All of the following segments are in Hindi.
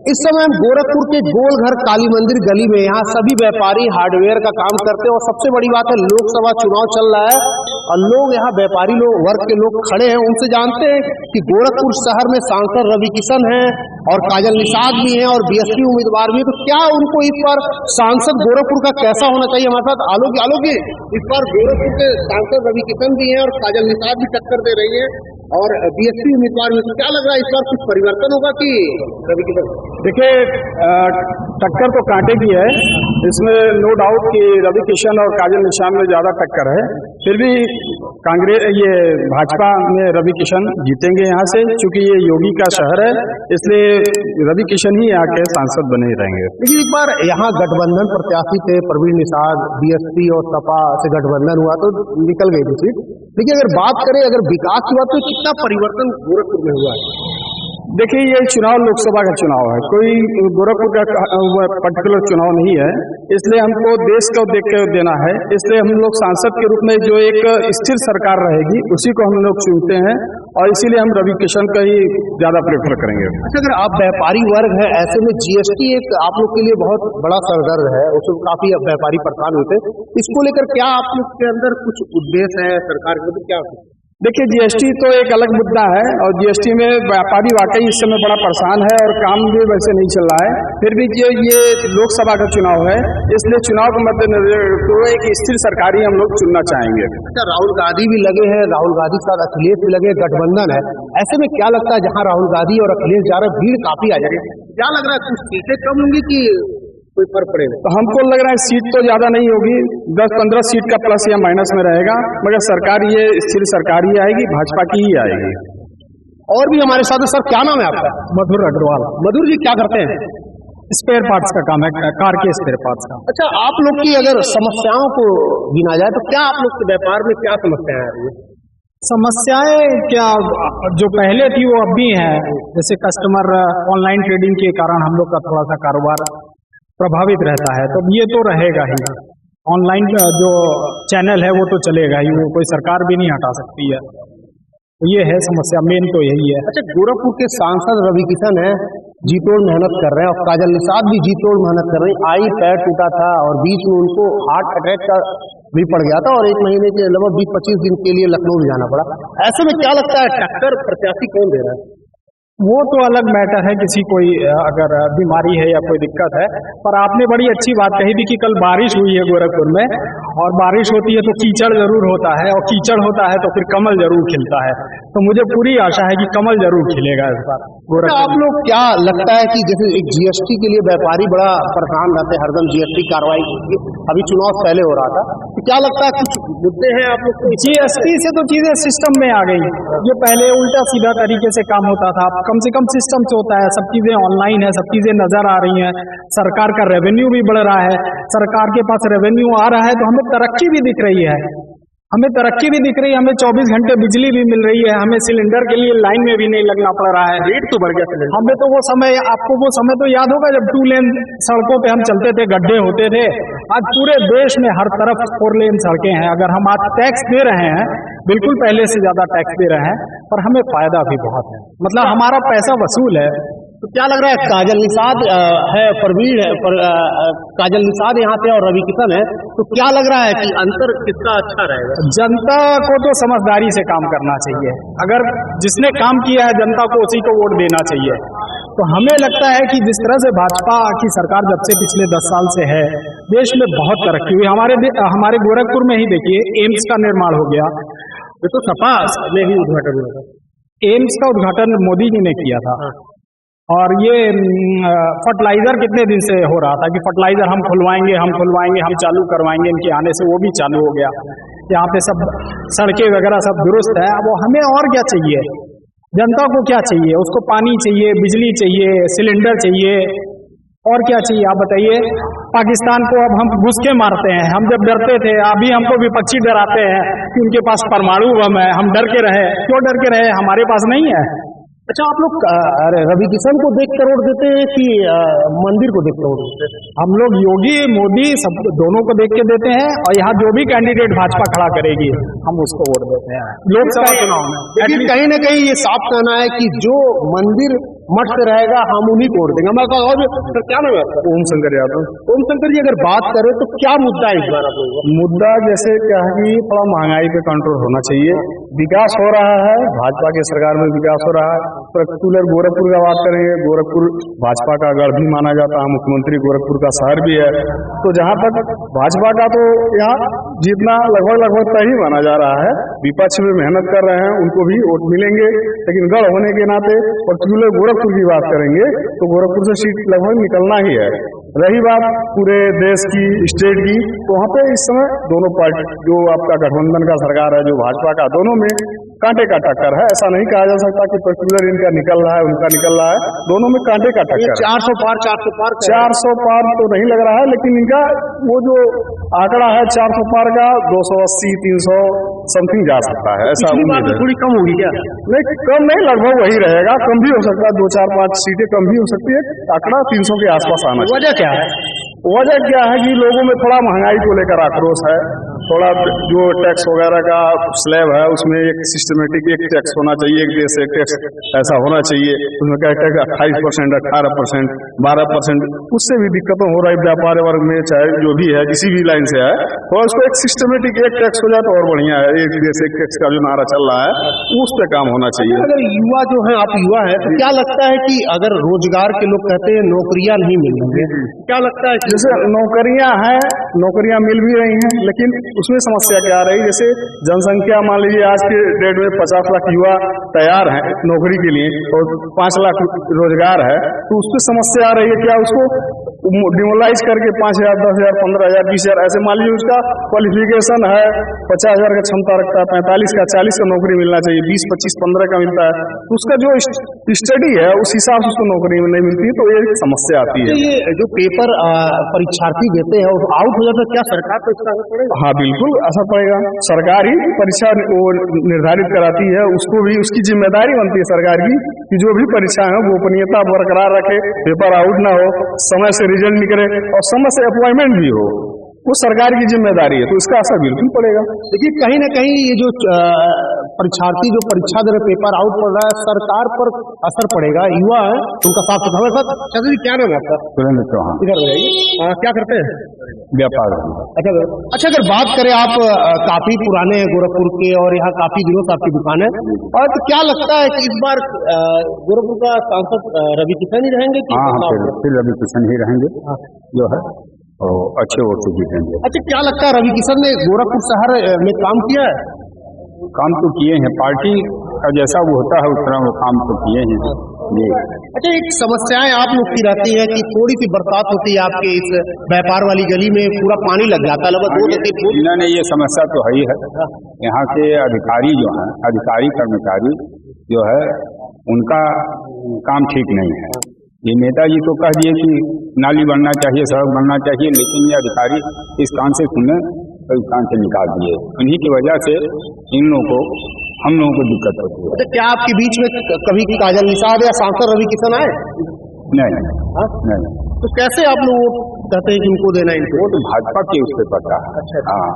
इस समय हम गोरखपुर के गोलघर काली मंदिर गली में, यहाँ सभी व्यापारी हार्डवेयर का काम करते हैं और सबसे बड़ी बात है लोकसभा चुनाव चल रहा है और लोग यहाँ व्यापारी लोग वर्ग के लोग खड़े हैं। उनसे जानते हैं कि गोरखपुर शहर में सांसद रवि किशन हैं और काजल निषाद भी हैं और बीएसपी उम्मीदवार भी, तो क्या उनको इस बार सांसद गोरखपुर का कैसा होना चाहिए? हमारे साथ आलोक इस बार गोरखपुर के सांसद रवि किशन भी हैं और काजल निषाद भी टक्कर दे रही है और बीएसपी उम्मीदवार में, तो क्या लग रहा है इस बार कुछ परिवर्तन होगा कि रवि किशन? देखिए, टक्कर तो कांटे की है, इसमें नो डाउट कि रवि किशन और काजल निषाद में ज्यादा टक्कर है। फिर भी भाजपा में रवि किशन जीतेंगे यहाँ से, क्योंकि ये योगी का शहर है, इसलिए रवि किशन ही यहाँ के सांसद बने रहेंगे। लेकिन एक बार यहाँ गठबंधन प्रत्याशी थे प्रवीण निषाद, बीएसपी और सपा से गठबंधन हुआ तो निकल गई थी सीट। लेकिन अगर बात करें अगर विकास की बात, तो कितना परिवर्तन गोरखपुर में हुआ है? देखिए, ये चुनाव लोकसभा का चुनाव है, कोई गोरखपुर का पर्टिकुलर चुनाव नहीं है, इसलिए हमको देश को देख के देना है। इसलिए हम लोग सांसद के रूप में जो एक स्थिर सरकार रहेगी उसी को हम लोग चुनते हैं और इसीलिए हम रवि किशन का ही ज्यादा प्रेफर करेंगे। अच्छा, अगर आप व्यापारी वर्ग है, ऐसे में जीएसटी एक आप लोग के लिए बहुत बड़ा सरदर्द है, उसमें काफी व्यापारी परेशान होते हैं, इसको लेकर क्या आप लोग के अंदर कुछ उद्देश्य है सरकार के? क्या? देखिए, जीएसटी तो एक अलग मुद्दा है और जीएसटी में व्यापारी वाकई इस समय बड़ा परेशान है और काम भी वैसे नहीं चल रहा है। फिर भी ये लोकसभा का चुनाव है, इसलिए चुनाव के मद्देनजर तो एक स्थिर सरकार ही हम लोग चुनना चाहेंगे। अच्छा, राहुल गांधी भी लगे हैं, राहुल गांधी के साथ अखिलेश भी लगे, गठबंधन है, ऐसे में क्या लगता है जहां राहुल गांधी और अखिलेश जा रहे, भीड़ काफी आ जा रही है, क्या लग रहा है कुछ सीटें कम होंगी कि कोई फर्क पड़ेगा? तो हमको लग रहा है सीट तो ज्यादा नहीं होगी, 10-15 सीट का प्लस या माइनस में रहेगा, मगर सरकार ये स्थिर सरकार ही आएगी, भाजपा की ही आएगी। और भी हमारे साथ सर, क्या नाम है आपका? मधुर अग्रवाल। मधुर जी, क्या करते हैं? स्पेयर पार्ट्स का काम है, कार के स्पेयर पार्ट्स का। अच्छा, आप लोग की अगर समस्याओं को गिना जाए तो क्या आप लोग के व्यापार में क्या समस्याएं आ रही है? समस्याएं क्या जो पहले थी वो अब भी है, जैसे कस्टमर ऑनलाइन ट्रेडिंग के कारण हम लोग का थोड़ा सा कारोबार प्रभावित रहता है, तो ये तो रहेगा ही। ऑनलाइन जो चैनल है वो तो चलेगा ही, वो कोई सरकार भी नहीं हटा सकती है, तो ये है समस्या, मेन तो यही है। अच्छा, गोरखपुर के सांसद रवि किशन है, जी तोड़ मेहनत कर रहे हैं और काजल निषाद भी जी तोड़ मेहनत कर रही है। आई पैर टूटा था और बीच में उनको हार्ट अटैक का भी पड़ गया था और 1 महीने के लगभग 20-25 दिन के लिए लखनऊ भी जाना पड़ा। ऐसे में क्या लगता है टक्कर प्रत्याशी कौन दे रहा है? वो तो अलग मैटर है, किसी कोई अगर बीमारी है या कोई दिक्कत है, पर आपने बड़ी अच्छी बात कही थी कि कल बारिश हुई है गोरखपुर में, और बारिश होती है तो कीचड़ जरूर होता है और कीचड़ होता है तो फिर कमल जरूर खिलता है, तो मुझे पूरी आशा है कि कमल जरूर खिलेगा इस बार गोरखपुर। आप लोग क्या लगता है कि जैसे एक जीएसटी के लिए व्यापारी बड़ा परेशान रहते हैं, हरदम जीएसटी कार्रवाई, अभी चुनाव पहले हो रहा था, तो क्या लगता है कुछ मुद्दे हैं आप लोग? जीएसटी से तो चीजें सिस्टम में आ गई, जो पहले उल्टा सीधा तरीके से काम होता था, कम से कम सिस्टम से होता है, सब चीजें ऑनलाइन है, सब चीजें नजर आ रही हैं, सरकार का रेवेन्यू भी बढ़ रहा है, सरकार के पास रेवेन्यू आ रहा है तो हमें तरक्की भी दिख रही है, हमें 24 घंटे बिजली भी मिल रही है, हमें सिलेंडर के लिए लाइन में भी नहीं लगना पड़ रहा है। रेट तो बढ़ गया सिलेंडर। हमें तो वो समय, आपको वो समय तो याद होगा जब 2 लेन सड़कों पे हम चलते थे, गड्ढे होते थे। आज पूरे देश में हर तरफ 4 लेन सड़कें हैं। अगर हम आज टैक्स दे रहे हैं, बिल्कुल पहले से ज्यादा टैक्स दे रहे हैं, पर हमें फायदा भी बहुत है, मतलब हमारा पैसा वसूल है। तो क्या लग रहा है काजल निषाद है, प्रवीण है, काजल निषाद यहाँ पे और रवि किशन है, तो क्या लग रहा है कि अंतर किसका अच्छा रहेगा? जनता को तो समझदारी से काम करना चाहिए, अगर जिसने काम किया है जनता को उसी को वोट देना चाहिए। तो हमें लगता है कि जिस तरह से भाजपा की सरकार जब से पिछले 10 साल से है, देश में बहुत तरक्की हुई। हमारे गोरखपुर में ही देखिए, एम्स का निर्माण हो गया, ये तो सपा में ही उद्घाटन हुआ था। एम्स का उद्घाटन मोदी जी ने किया था। और ये फर्टिलाइजर कितने दिन से हो रहा था कि फर्टिलाइजर हम खुलवाएंगे, हम चालू करवाएंगे, इनके आने से वो भी चालू हो गया। यहाँ पे सब सड़कें वगैरह सब दुरुस्त है। अब हमें और क्या चाहिए, जनता को क्या चाहिए? उसको पानी चाहिए, बिजली चाहिए, सिलेंडर चाहिए, और क्या चाहिए आप बताइए? पाकिस्तान को अब हम घुस के मारते हैं, हम जब डरते थे, अभी हमको विपक्षी डराते हैं कि उनके पास परमाणु बम है, हम डर के रहे। क्यों डर के रहे? हमारे पास नहीं है। अच्छा, आप लोग रवि किशन को देख कर वोट देते हैं कि मंदिर को देख कर वोट देते हैं? हम लोग योगी मोदी सब दोनों को देख के देते हैं, और यहाँ जो भी कैंडिडेट भाजपा खड़ा करेगी हम उसको वोट देते हैं लोकसभा चुनाव में। लेकिन कहीं ना कहीं ये साफ कहना है कि जो मंदिर मठ से रहेगा, हम उन्हीं को वोट देंगे। हमारे पास और सर क्या नाम है आपका? ओम शंकर यादव। ओम शंकर जी, अगर बात करें तो क्या मुद्दा है इस बार आप लोगों का? मुद्दा जैसे क्या है कि थोड़ा महंगाई पे कंट्रोल होना चाहिए। विकास हो रहा है, भाजपा की सरकार में विकास हो रहा है। पर्टिकुलर गोरखपुर का बात करेंगे, गोरखपुर भाजपा का गढ़ भी माना जाता है, मुख्यमंत्री गोरखपुर का शहर भी है। तो जहाँ तक भाजपा का, तो यहाँ जीतना लगभग तय ही माना जा रहा है। विपक्ष में मेहनत कर रहे हैं, उनको भी वोट मिलेंगे, लेकिन गढ़ होने के नाते पर्टिकुलर गोरखपुर की बात करेंगे तो गोरखपुर से सीट लगभग निकलना ही है। रही बात पूरे देश की, स्टेट की, तो वहाँ पे इस समय दोनों पार्टी, जो आपका गठबंधन का सरकार है, जो भाजपा का, दोनों में कांटे का टक्कर है। ऐसा नहीं कहा जा सकता कि पर्टिकुलर इनका निकल रहा है, उनका निकल रहा है, दोनों में कांटे का टक्कर। 400 पार 400 पार तो नहीं लग रहा है, लेकिन इनका वो जो आंकड़ा है 400 पार का 280 300 समथिंग जा सकता है। ऐसा उम्मीद है। थोड़ी कम होगी क्या? नहीं, कम नहीं, लगभग वही रहेगा। कम भी हो सकता है, 2 4 5 सीटें कम भी हो सकती है। आंकड़ा 300 के आसपास आना चाहिए। वजह क्या है? वजह क्या है कि लोगों में थोड़ा महंगाई को लेकर आक्रोश है। थोड़ा जो टैक्स वगैरह का स्लैब है, उसमें एक सिस्टमेटिक एक टैक्स होना चाहिए, एक देश एक टैक्स ऐसा होना चाहिए। उसमें क्या टैक्स 28%, 18%, 12%, उससे भी दिक्कतों हो रही व्यापार वर्ग में, चाहे जो भी है, किसी भी लाइन से है, तो उसको एक सिस्टमेटिक एक टैक्स हो जाए तो और बढ़िया है। एक देश एक टैक्स का जो नारा चल रहा है, उस पर काम होना चाहिए। अगर युवा जो है, आप युवा है, तो क्या लगता है कि अगर रोजगार के लोग कहते हैं नौकरियां नहीं मिल रही है, क्या लगता है? जैसे नौकरियां हैं, नौकरियां मिल भी रही हैं, लेकिन उसमें समस्या क्या आ रही है? जैसे जनसंख्या मान लीजिए आज के डेट में 50 लाख युवा तैयार हैं नौकरी के लिए और 5 लाख रोजगार है, तो उसमें समस्या आ रही है। क्या उसको डिमोलाइज करके 5,000, 10,000, 15,000, 20,000 ऐसे मान लीजिए उसका क्वालिफिकेशन है, 50,000 का क्षमता रखता है, 45 का 40 का नौकरी मिलना चाहिए, 20, 25, 15 का मिलता है, तो उसका जो स्टडी है उस हिसाब से उसको नौकरी नहीं मिलती, तो ये समस्या आती है। ये जो पेपर परीक्षार्थी देते हैं और आउट हो जाता है, क्या सरकार पर इसका असर पड़ेगा? हाँ, बिल्कुल असर पड़ेगा। सरकार ही परीक्षा वो निर्धारित कराती है, उसको भी उसकी जिम्मेदारी बनती है सरकार की कि जो भी परीक्षा है गोपनीयता बरकरार रखे, पेपर आउट ना हो, समय से रिजल्ट निकले और समय से अपॉइंटमेंट भी हो, वो सरकार की जिम्मेदारी है। तो इसका असर बिल्कुल पड़ेगा। देखिए, कहीं ना कहीं ये जो परीक्षार्थी जो परीक्षा दे रहे, पेपर आउट पड़ रहा है, सरकार पर असर पड़ेगा। युवा है, उनका साथ साथ हमारे साथ। चौधरी, क्या नाम है आपका? सुरेंद्र चौहान। इधर जाइए। क्या करते हैं? व्यापार। अच्छा, अगर बात करें, आप काफी पुराने हैं गोरखपुर के और यहाँ काफी दिनों से आपकी दुकान है, और तो क्या लगता है कि इस बार गोरखपुर का सांसद रवि किशन ही रहेंगे कि? हाँ, फिर रवि किशन ही रहेंगे जो है, और अच्छे वोट से जीतेंगे। अच्छा, क्या लगता है रवि किशन ने गोरखपुर शहर में काम किया है? काम तो किए हैं, पार्टी का जैसा वो होता है उस तरह वो काम तो किए हैं जी। अच्छा, एक समस्याएं आप लोग की रहती है कि थोड़ी सी बरसात होती है आपके इस व्यापार वाली गली में पूरा पानी लग जाता है, लगभग 2 से 3 फुट। नहीं, ये समस्या तो है ही है। यहाँ के अधिकारी जो हैं, अधिकारी कर्मचारी जो है, उनका काम ठीक नहीं है। ये नेताजी तो कह दिए कि नाली बनना चाहिए, सड़क बनना चाहिए, लेकिन ये अधिकारी इस कान से सुने तो इस कान से निकाल दिए। उन्हीं की वजह से इन लोगों को, हम लोगों को दिक्कत होती है। तो क्या आपके बीच में कभी काजल निषाद या सांसद रवि किशन आए? नहीं। नहीं। तो कैसे आप लोग कहते हैं कि उनको देना? इनको वो तो भाजपा के उस पर पड़ता है। अच्छा। हाँ,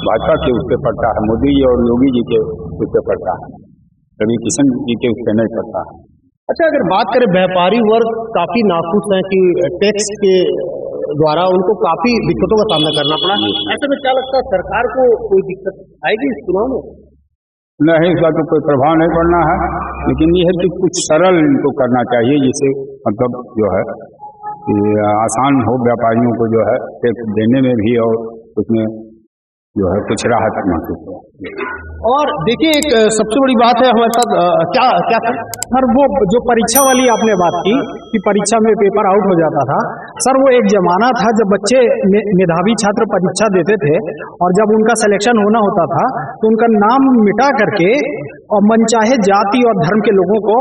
भाजपा के उस पर पड़ता है, मोदी जी और योगी जी के उस पर पड़ता है, रवि किशन जी के उस पर नहीं पड़ता है। अच्छा, अगर बात करें, व्यापारी वर्ग काफी नाखुश है कि टैक्स के द्वारा उनको काफी दिक्कतों का सामना करना पड़ा। ऐसे में क्या लगता है, सरकार को कोई दिक्कत आएगी इस चुनाव में? नहीं, इसका तो कोई प्रभाव नहीं पड़ना है, लेकिन ये है कि कुछ सरल इनको करना चाहिए, जिससे मतलब जो है कि आसान हो व्यापारियों को जो है टैक्स देने में भी, और उसमें जो है कुछ राहत महसूस हो। और देखिए, एक सबसे बड़ी बात है हमारे साथ, क्या सर, वो जो परीक्षा वाली आपने बात की कि परीक्षा में पेपर आउट हो जाता था, सर वो एक जमाना था जब बच्चे मेधावी छात्र परीक्षा देते थे और जब उनका सिलेक्शन होना होता था तो उनका नाम मिटा करके और मनचाहे जाति और धर्म के लोगों को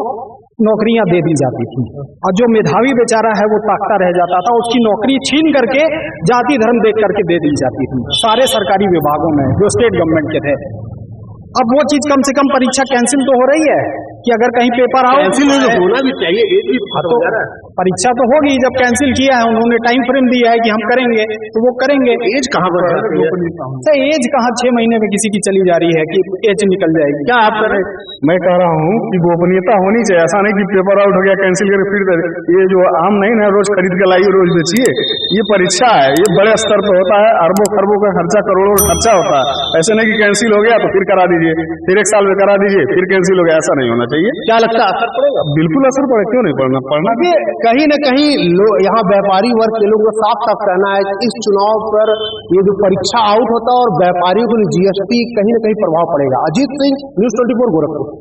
नौकरियां दे दी जाती थी, और जो मेधावी बेचारा है वो ताकता रह जाता था, उसकी नौकरी छीन करके जाति धर्म देख करके दे दी जाती थी सारे सरकारी विभागों में जो स्टेट गवर्नमेंट के थे। अब वो चीज कम से कम परीक्षा कैंसिल तो हो रही है कि अगर कहीं पेपर आउट होना भी चाहिए, परीक्षा तो होगी, जब कैंसिल किया है उन्होंने टाइम फ्रेम दिया है कि हम करेंगे तो वो करेंगे। एज कहाँ पर जाती है? सर एज कहाँ 6 महीने में किसी की चली जा रही है कि एज निकल जाएगी। क्या आप कर रहे हैं? मैं कह रहा हूँ कि गोपनीयता होनी चाहिए, ऐसा नहीं कि पेपर आउट हो गया कैंसिल करके फिर ये जो आम नहीं ना रोज खरीद के लाइए रोज बेचिए, ये परीक्षा है, ये बड़े स्तर पर होता है, अरबों खरबों का खर्चा, करोड़ों का खर्चा होता है। ऐसे नहीं कि कैंसिल हो गया तो फिर करा दीजिए, फिर 1 साल में करा दीजिए, फिर कैंसिल हो गया, ऐसा नहीं होना चाहिए। क्या लगता है असर पड़ेगा? बिल्कुल असर पड़े, क्यों नहीं पड़ना, पड़ना भी। कहीं न कहीं यहाँ व्यापारी वर्ग के लोगों का साफ साफ कहना है कि इस चुनाव पर ये जो परीक्षा आउट होता है और व्यापारियों को जीएसटी कहीं न कहीं प्रभाव पड़ेगा। अजीत सिंह, न्यूज़ 24 गोरखपुर।